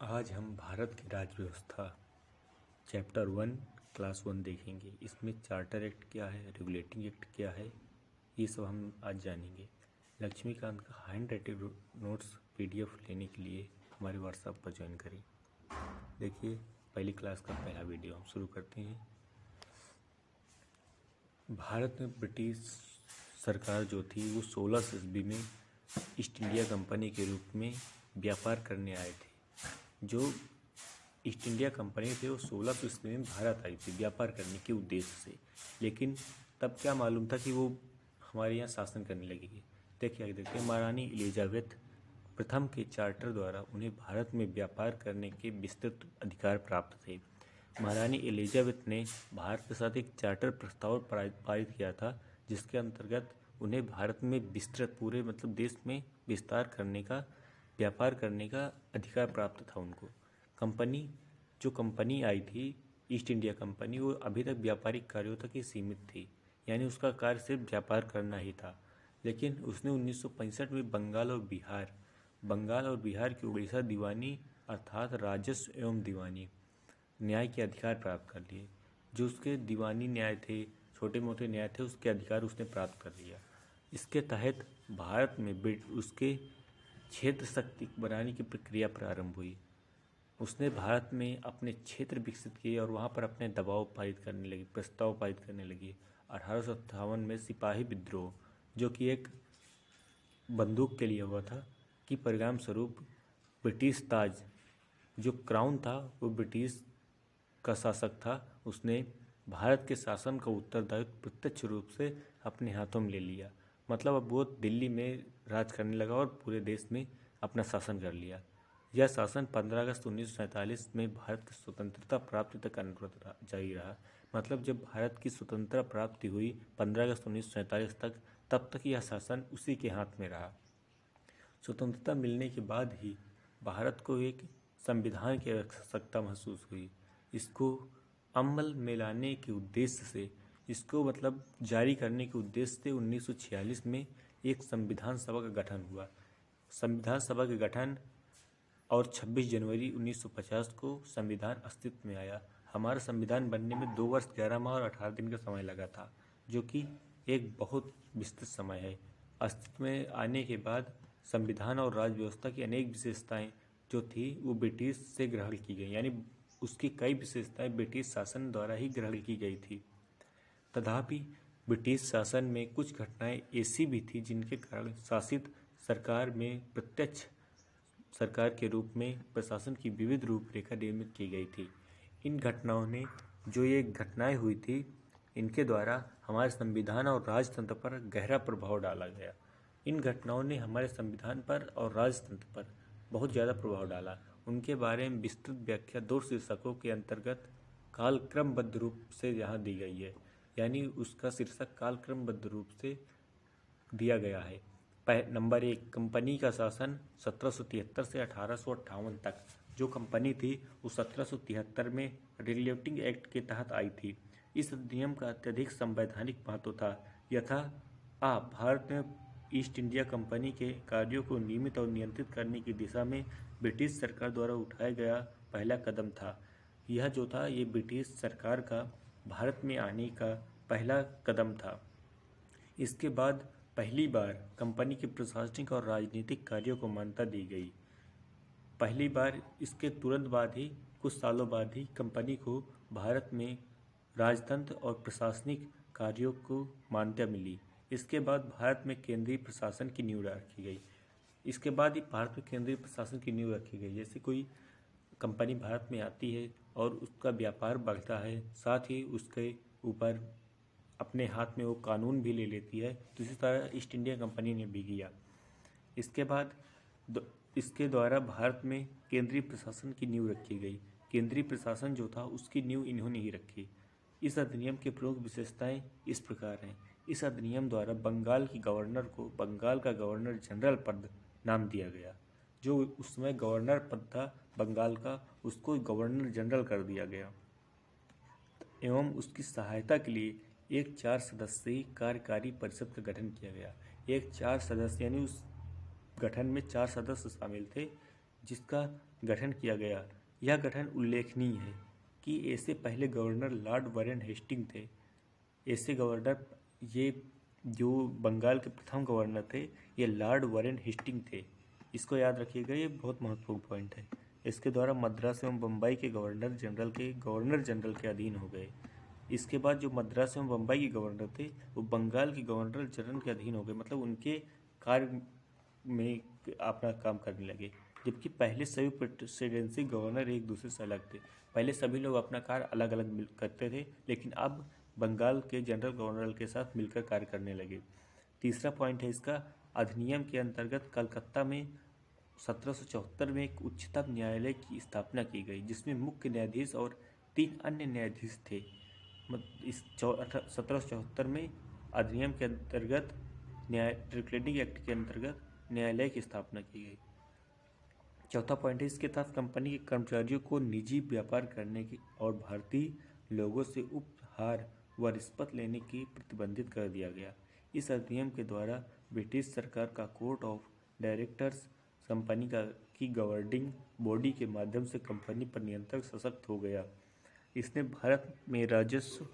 आज हम भारत की राज्य व्यवस्था चैप्टर 1 क्लास 1 देखेंगे। इसमें चार्टर एक्ट क्या है, रेगुलेटिंग एक्ट क्या है, ये सब हम आज जानेंगे। लक्ष्मीकांत का हैंड राइटिंग नोट्स PDF लेने के लिए हमारे व्हाट्सएप पर ज्वाइन करें। देखिए पहली क्लास का पहला वीडियो हम शुरू करते हैं। भारत में ब्रिटिश सरकार जो थी वो 16 ईस्वी में ईस्ट इंडिया कंपनी के रूप में व्यापार करने आए थे। जो ईस्ट इंडिया कंपनी थे वो 16 ईस्वी में भारत आई थी व्यापार करने के उद्देश्य से, लेकिन तब क्या मालूम था कि वो हमारे यहाँ शासन करने लगेगी। देखिए आगे देखते हैं। महारानी एलिजाबेथ प्रथम के चार्टर द्वारा उन्हें भारत में व्यापार करने के विस्तृत अधिकार प्राप्त थे। महारानी एलिजाबेथ ने भारत के साथ एक चार्टर प्रस्ताव पारित किया था, जिसके अंतर्गत उन्हें भारत में विस्तृत पूरे देश में विस्तार करने का, व्यापार करने का अधिकार प्राप्त था उनको। कंपनी आई थी ईस्ट इंडिया कंपनी, वो अभी तक व्यापारिक कार्यों तक ही सीमित थी, यानी उसका कार्य सिर्फ व्यापार करना ही था। लेकिन उसने 1965 में बंगाल और बिहार की उड़ीसा दीवानी अर्थात राजस्व एवं दीवानी न्याय के अधिकार प्राप्त कर लिए। जो उसके दीवानी न्याय थे, छोटे मोटे न्याय थे, उसके अधिकार उसने प्राप्त कर लिया। इसके तहत भारत में उसके क्षेत्र शक्ति बनाने की प्रक्रिया प्रारंभ हुई। उसने भारत में अपने क्षेत्र विकसित किए और वहाँ पर अपने प्रस्ताव पारित करने लगी। 1858 में सिपाही विद्रोह, जो कि एक बंदूक के लिए हुआ था, कि परिणाम स्वरूप ब्रिटिश ताज, जो क्राउन था, वो ब्रिटिश का शासक था, उसने भारत के शासन का उत्तरदायित्व प्रत्यक्ष रूप से अपने हाथों में ले लिया। मतलब अब वो दिल्ली में राज करने लगा और पूरे देश में अपना शासन कर लिया। यह शासन 15 अगस्त 1947 में भारत की स्वतंत्रता प्राप्ति तक अनुव्रत जारी रहा। मतलब जब भारत की स्वतंत्रता प्राप्ति हुई 15 अगस्त 1947 तक, तब तक यह शासन उसी के हाथ में रहा। स्वतंत्रता मिलने के बाद ही भारत को एक संविधान की आवश्यकता महसूस हुई। इसको अमल में लाने के उद्देश्य से, इसको जारी करने के उद्देश्य से 1946 में एक संविधान सभा का गठन हुआ। संविधान सभा के गठन और 26 जनवरी 1950 को संविधान अस्तित्व में आया। हमारा संविधान बनने में 2 वर्ष 11 माह और 18 दिन का समय लगा था, जो कि एक बहुत विस्तृत समय है। अस्तित्व में आने के बाद संविधान और राज्य व्यवस्था की अनेक विशेषताएं जो थी वो ब्रिटिश से ग्रहण की गई, यानी उसकी कई विशेषताएं ब्रिटिश शासन द्वारा ही ग्रहण की गई थी। तथापि ब्रिटिश शासन में कुछ घटनाएं ऐसी भी थी जिनके कारण शासित सरकार में प्रत्यक्ष सरकार के रूप में प्रशासन की विविध रूपरेखा निर्मित की गई थी। इन घटनाओं ने, जो ये घटनाएं हुई थी, इनके द्वारा हमारे संविधान और राजतंत्र पर गहरा प्रभाव डाला गया। इन घटनाओं ने हमारे संविधान पर और राजतंत्र पर बहुत ज़्यादा प्रभाव डाला। उनके बारे में विस्तृत व्याख्या 2 शीर्षकों के अंतर्गत कालक्रमबद्ध रूप से यहाँ दी गई है, यानी उसका शीर्षक कालक्रमबद्ध रूप से दिया गया है। नंबर 1, कंपनी का शासन 1773 से 1858 तक। जो कंपनी थी वो 1773 में रेगुलेटिंग एक्ट के तहत आई थी। इस अधिनियम का अत्यधिक संवैधानिक महत्व था। भारत में ईस्ट इंडिया कंपनी के कार्यों को नियमित और नियंत्रित करने की दिशा में ब्रिटिश सरकार द्वारा उठाया गया पहला कदम था। यह जो था, ये ब्रिटिश सरकार का भारत में आने का पहला कदम था। इसके बाद पहली बार कंपनी के प्रशासनिक और राजनीतिक कार्यों को मान्यता दी गई। पहली बार इसके तुरंत बाद ही, कुछ सालों बाद ही, कंपनी को भारत में राजतंत्र और प्रशासनिक कार्यों को मान्यता मिली। इसके बाद भारत में केंद्रीय प्रशासन की नींव रखी गई। इसके बाद ही भारत में केंद्रीय प्रशासन की नींव रखी गई। जैसे कोई कंपनी भारत में आती है और उसका व्यापार बढ़ता है, साथ ही उसके ऊपर अपने हाथ में वो कानून भी ले लेती है, तो इसी तरह ईस्ट इंडिया कंपनी ने भी किया। इसके बाद इसके द्वारा भारत में केंद्रीय प्रशासन की नींव रखी गई। केंद्रीय प्रशासन जो था उसकी नींव इन्होंने ही रखी। इस अधिनियम की प्रमुख विशेषताएं इस प्रकार हैं। इस अधिनियम द्वारा बंगाल की गवर्नर को बंगाल का गवर्नर जनरल पद नाम दिया गया। जो उस समय गवर्नर पद था बंगाल का, उसको गवर्नर जनरल कर दिया गया। एवं उसकी सहायता के लिए एक 4 सदस्यीय कार्यकारी परिषद का गठन किया गया। एक 4 सदस्य, यानी उस गठन में 4 सदस्य शामिल थे, जिसका गठन किया गया। यह गठन उल्लेखनीय है कि ऐसे पहले गवर्नर लॉर्ड वारेन हेस्टिंग थे। ऐसे गवर्नर, ये जो बंगाल के प्रथम गवर्नर थे, ये लॉर्ड वारेन हेस्टिंग थे। इसको याद रखिएगा, ये बहुत महत्वपूर्ण पॉइंट है। इसके द्वारा मद्रास एवं बम्बई के गवर्नर जनरल के अधीन हो गए। इसके बाद जो मद्रास एवं बम्बई के गवर्नर थे वो बंगाल के गवर्नर जनरल के अधीन हो गए, मतलब उनके कार्य में अपना काम करने लगे। जबकि पहले सभी प्रेसिडेंसी गवर्नर एक दूसरे से अलग थे। पहले सभी लोग अपना कार्य अलग अलग करते थे, लेकिन अब बंगाल के जनरल गवर्नर के साथ मिलकर कार्य करने लगे। तीसरा पॉइंट है इसका, अधिनियम के अंतर्गत कलकत्ता में 1774 में एक उच्चतम न्यायालय की स्थापना की गई, जिसमें मुख्य न्यायाधीश और 3 अन्य न्यायाधीश थे। इस 1774 में अधिनियम के अंतर्गत ट्रिकलेटिंग एक्ट के अंतर्गत न्यायालय की स्थापना की गई। चौथा पॉइंट है, इसके तहत कंपनी के कर्मचारियों को निजी व्यापार करने की और भारतीय लोगों से उपहार व रिश्वत लेने की प्रतिबंधित कर दिया गया। इस अधिनियम के द्वारा ब्रिटिश सरकार का कोर्ट ऑफ डायरेक्टर्स कंपनी की गवर्निंग बॉडी के माध्यम से कंपनी पर नियंत्रण सशक्त हो गया। इसने भारत में राजस्व,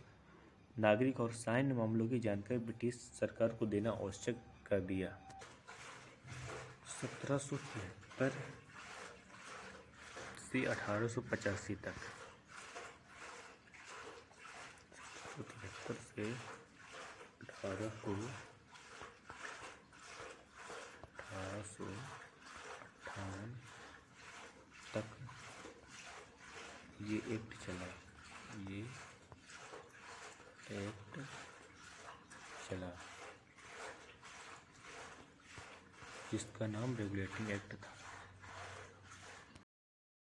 नागरिक और सैन्य मामलों की जानकारी ब्रिटिश सरकार को देना आवश्यक कर दिया। 1773 से 1885 तक, 1773 से 1858 तक ये एक्ट चला। जिसका नाम रेगुलेटिंग एक्ट था।